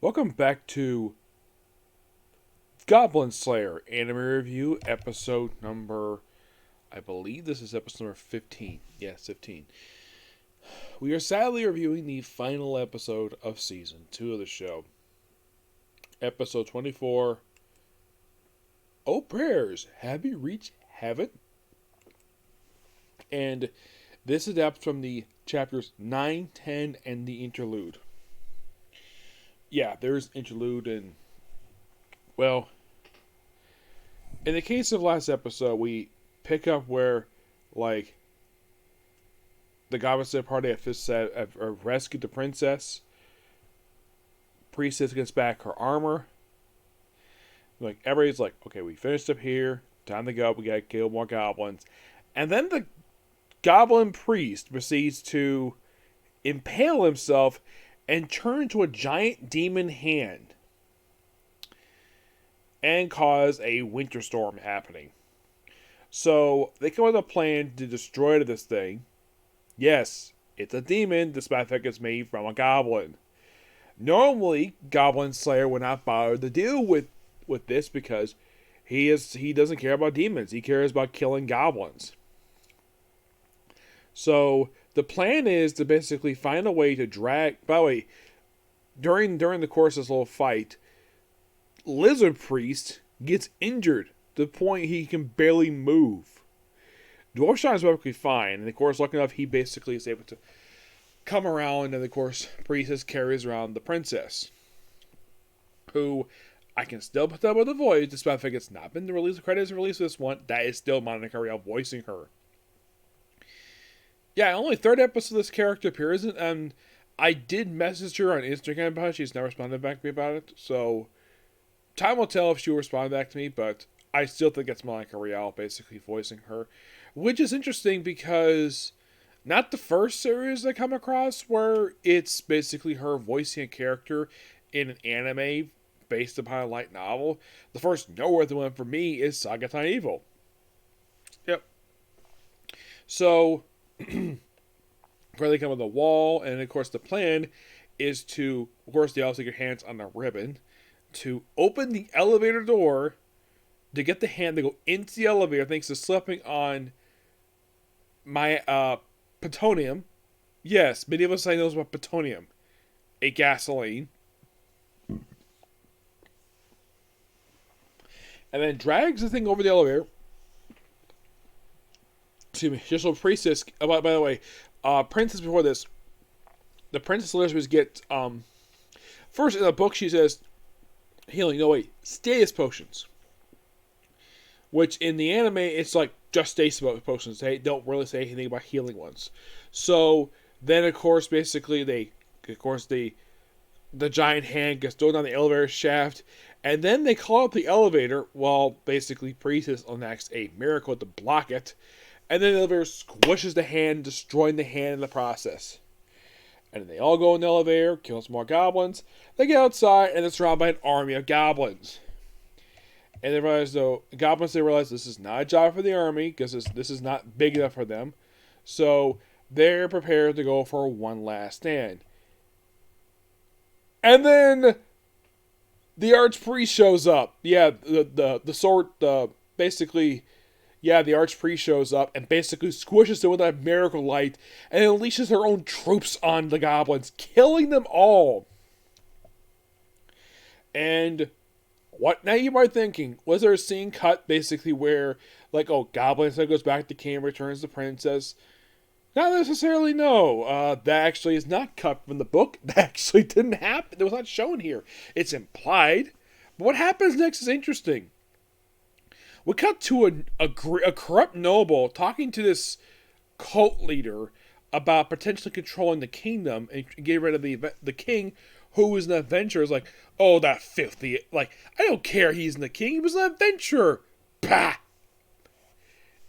Welcome back to Goblin Slayer Anime Review, episode number, I believe this is episode number 15. Yes, 15. We are sadly reviewing the final episode of season 2 of the show. Episode 24, Oh Prayers, Have You Reached Heaven? And this adapts from the chapters 9, 10, and the interlude. Yeah, there's interlude and, well, in the case of last episode, we pick up where, like, the Goblin Slayer party have rescued the princess. Priestess gets back her armor. Like, everybody's like, okay, we finished up here. Time to go. We gotta kill more goblins. And then the goblin priest proceeds to impale himself and turn into a giant demon hand and cause a winter storm happening. So they come up with a plan to destroy this thing. Yes, it's a demon, despite the fact it's made from a goblin. Normally, Goblin Slayer would not bother to deal with this because he doesn't care about demons. He cares about killing goblins. So the plan is to basically find a way to drag. By the way, during the course of this little fight, Lizard Priest gets injured to the point he can barely move. Dwarfshine is perfectly fine, and of course, lucky enough, he basically is able to come around, and of course, Priestess carries around the princess, who I can still put up with the voice, despite the fact it's not been the release of credits release of this one. That is still Monica Rial voicing her. Yeah, only third episode this character appears in, and I did message her on Instagram about it. She's never responded back to me about it, so time will tell if she'll respond back to me, but I still think it's Monica Rial basically voicing her, which is interesting because not the first series I come across where it's basically her voicing a character in an anime based upon a light novel. The first noteworthy one for me is Saga Time Evil. Yep. So where they come with a wall, and of course the plan is to, of course, they also get your hands on the ribbon to open the elevator door to get the hand to go into the elevator thanks to slipping on my plutonium. Yes, many of us I know about plutonium, a gasoline. And then drags the thing over the elevator. Excuse me, just so Priestess. By the way, Princess before this, the Princess Elizabeth gets first in the book she says healing. No wait, status potions. Which in the anime it's like just status potions. They don't really say anything about healing ones. So then of course basically the giant hand gets thrown down the elevator shaft. And then they call up the elevator while basically Priestess enacts a miracle to block it. And then the elevator squishes the hand, destroying the hand in the process. And then they all go in the elevator, kill some more goblins. They get outside and they're surrounded by an army of goblins. And they realize, though, they realize this is not a job for the army because this is not big enough for them. So they're prepared to go for one last stand. And then the archpriest shows up. Yeah, the archpriest shows up and basically squishes them with that miracle light and unleashes her own troops on the goblins, killing them all. And what now you might be thinking, was there a scene cut basically where, like, Goblin goes back to camp, returns the princess? Not necessarily, no. That actually is not cut from the book. That actually didn't happen. It was not shown here. It's implied. But what happens next is interesting. We cut to a corrupt noble talking to this cult leader about potentially controlling the kingdom and getting rid of the king, who is an adventurer. Is like, oh, that filthy, like, I don't care he's the king, he was an adventurer. Pah!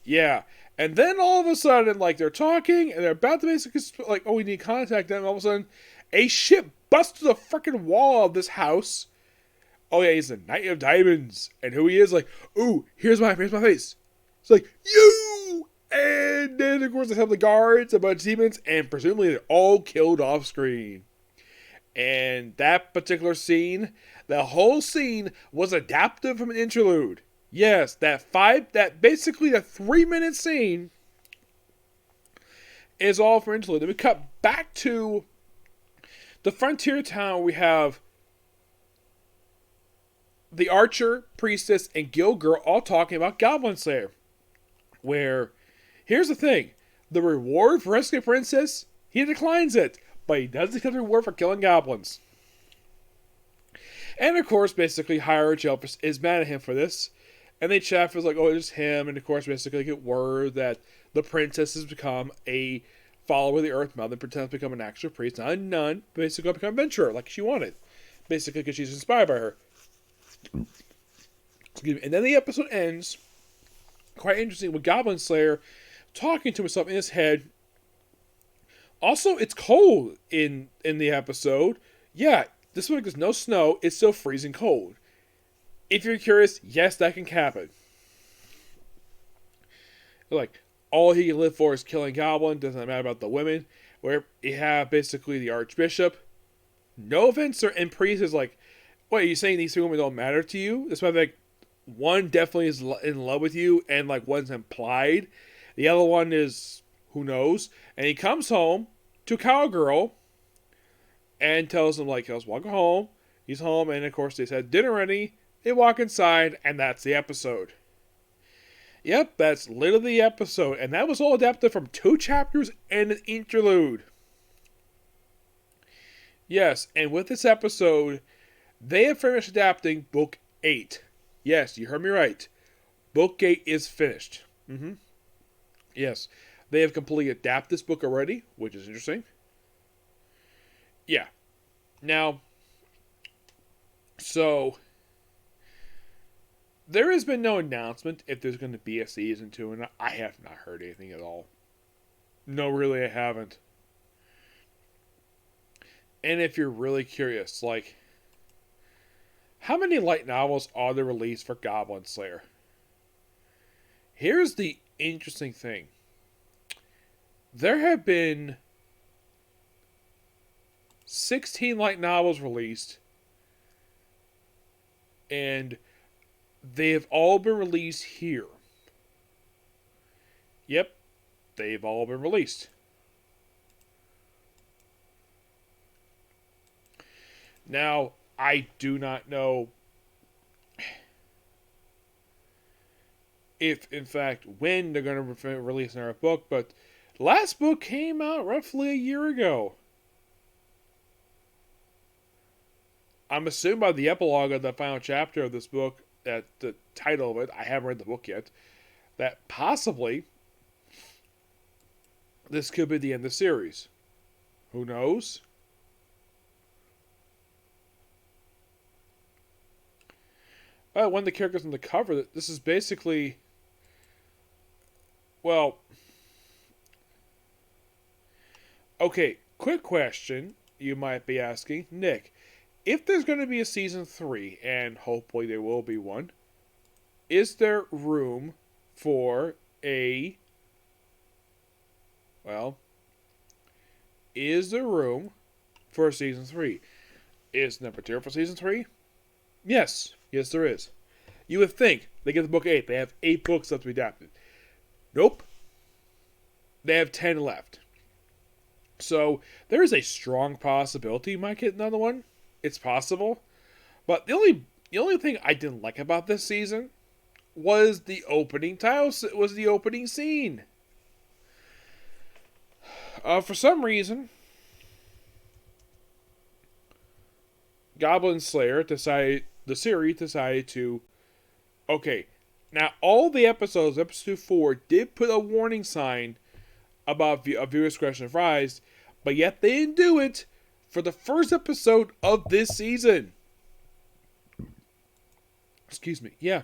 Yeah. And then all of a sudden, like, they're talking, and they're about to basically, like, we need to contact them. All of a sudden, a ship busts through the freaking wall of this house. Oh yeah, he's the Knight of Diamonds. And who he is, like, ooh, here's my face. It's like, you! And then, of course, they have the guards, a bunch of demons, and presumably they're all killed off screen. And that particular scene, the whole scene was adapted from an interlude. Yes, that basically the 3-minute scene is all for interlude. Then we cut back to the frontier town. We have the archer, priestess, and guild girl all talking about Goblin Slayer. Where, here's the thing, the reward for rescuing a princess, he declines it, but he does accept the reward for killing goblins. And of course, basically, Hierarch Elvis is mad at him for this. And they chat, feels like, oh, it's him. And of course, basically, get word that the princess has become a follower of the Earth Mother, pretends to become an actual priest, not a nun, but basically become an adventurer, like she wanted. Basically, because she's inspired by her. Excuse me. And then the episode ends, quite interesting, with Goblin Slayer talking to himself in his head. Also, it's cold in the episode. Yeah, this one, there's no snow. It's still freezing cold. If you're curious, yes, that can happen. Like, all he can live for is killing goblin. Doesn't matter about the women. Where you have basically the archbishop. No offense, and priest is like, wait, are you saying these 3 women don't matter to you? That's why, like, one definitely is in love with you, and like one's implied. The other one is, who knows? And he comes home to Cowgirl and tells him, like, let's walk home. He's home, and of course they said dinner ready. They walk inside, and that's the episode. Yep, that's literally the episode. And that was all adapted from 2 chapters and an interlude. Yes, and with this episode, they have finished adapting Book 8. Yes, you heard me right. Book 8 is finished. Yes, they have completely adapted this book already, which is interesting. Yeah. Now, so there has been no announcement if there's going to be a season 2, and I have not heard anything at all. No, really, I haven't. And if you're really curious, like, how many light novels are there released for Goblin Slayer? Here's the interesting thing. There have been 16 light novels released, and they have all been released here. Yep, they've all been released. Now, I do not know if, in fact, when they're going to release another book, but the last book came out roughly a year ago. I'm assuming by the epilogue of the final chapter of this book, that the title of it, I haven't read the book yet, that possibly this could be the end of the series. Who knows? One of the characters on the cover, this is basically, well, okay, quick question you might be asking, Nick. If there's going to be a season 3, and hopefully there will be one, is there room for is there room for a season 3? Is there material for season 3? Yes, there is. You would think they get the book 8. They have 8 books left to be adapted. Nope. They have 10 left. So there is a strong possibility you might get another one. It's possible. But the only thing I didn't like about this season was the opening title. Was the opening scene. For some reason, Goblin Slayer decided to, okay, now all the episodes, episode 4, did put a warning sign about a viewer discretion advised, but yet they didn't do it for the first episode of this season. Excuse me, yeah.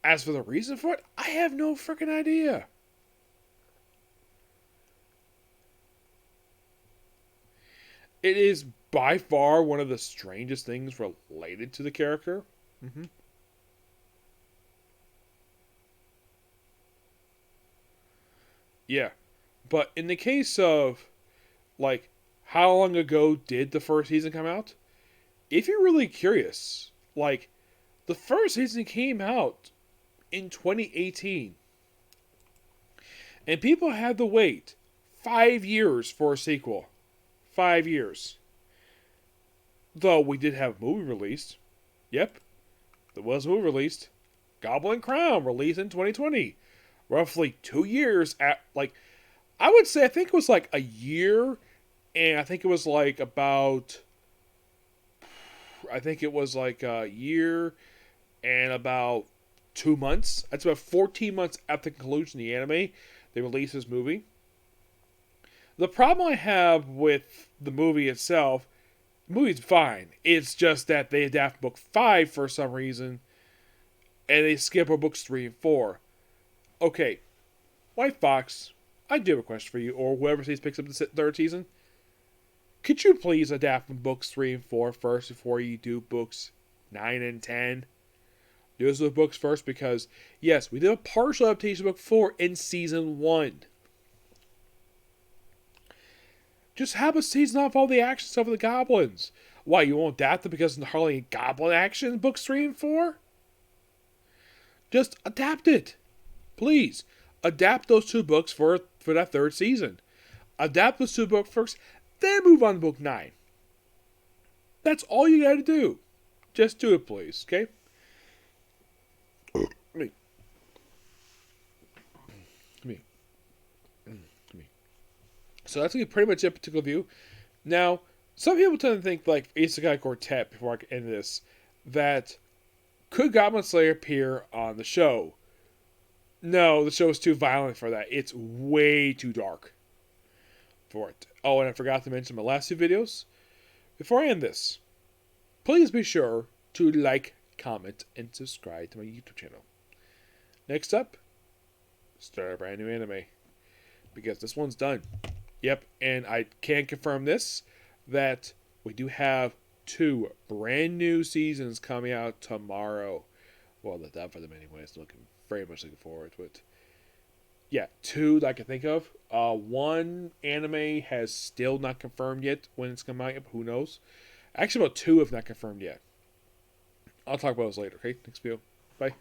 As for the reason for it, I have no freaking idea. It is by far one of the strangest things related to the character. Yeah. But in the case of like, how long ago did the first season come out? If you're really curious, like, the first season came out in 2018. And people had to wait 5 years for a sequel. 5 years. Though we did have a movie released. Yep, there was a movie released. Goblin Crown released in 2020. Roughly 2 years at, like, I would say, I think it was like a year, and I think it was like about, I think it was like a year and about 2 months. That's about 14 months after the conclusion of the anime, they released this movie. The problem I have with the movie itself, the movie's fine. It's just that they adapt book 5 for some reason, and they skip over books 3 and 4. Okay, White Fox, I do have a question for you, or whoever picks up the third season. Could you please adapt from books 3 and 4 first before you do books 9 and 10? Do those books first, because, yes, we did a partial adaptation of book 4 in season 1. Just have a season off all the action stuff with the goblins. Why, you won't adapt them because there's hardly any goblin action in books 3 and 4? Just adapt it. Please. Adapt those 2 books for that third season. Adapt those 2 books first, then move on to book 9. That's all you gotta do. Just do it, please, okay? So that's going to be pretty much it, particular view. Now, some people tend to think, like Isekai Quartet, before I can end this, that could Goblin Slayer appear on the show? No, the show is too violent for that. It's way too dark for it. Oh, and I forgot to mention my last 2 videos. Before I end this, please be sure to like, comment, and subscribe to my YouTube channel. Next up, start a brand new anime. Because this one's done. Yep, and I can confirm this, that we do have 2 brand new seasons coming out tomorrow. Well, that's done for them anyways. Very much looking forward to it. Yeah, 2 that I can think of. 1 anime has still not confirmed yet when it's coming out. Who knows? Actually, about 2 have not confirmed yet. I'll talk about those later, okay? Next video. Bye.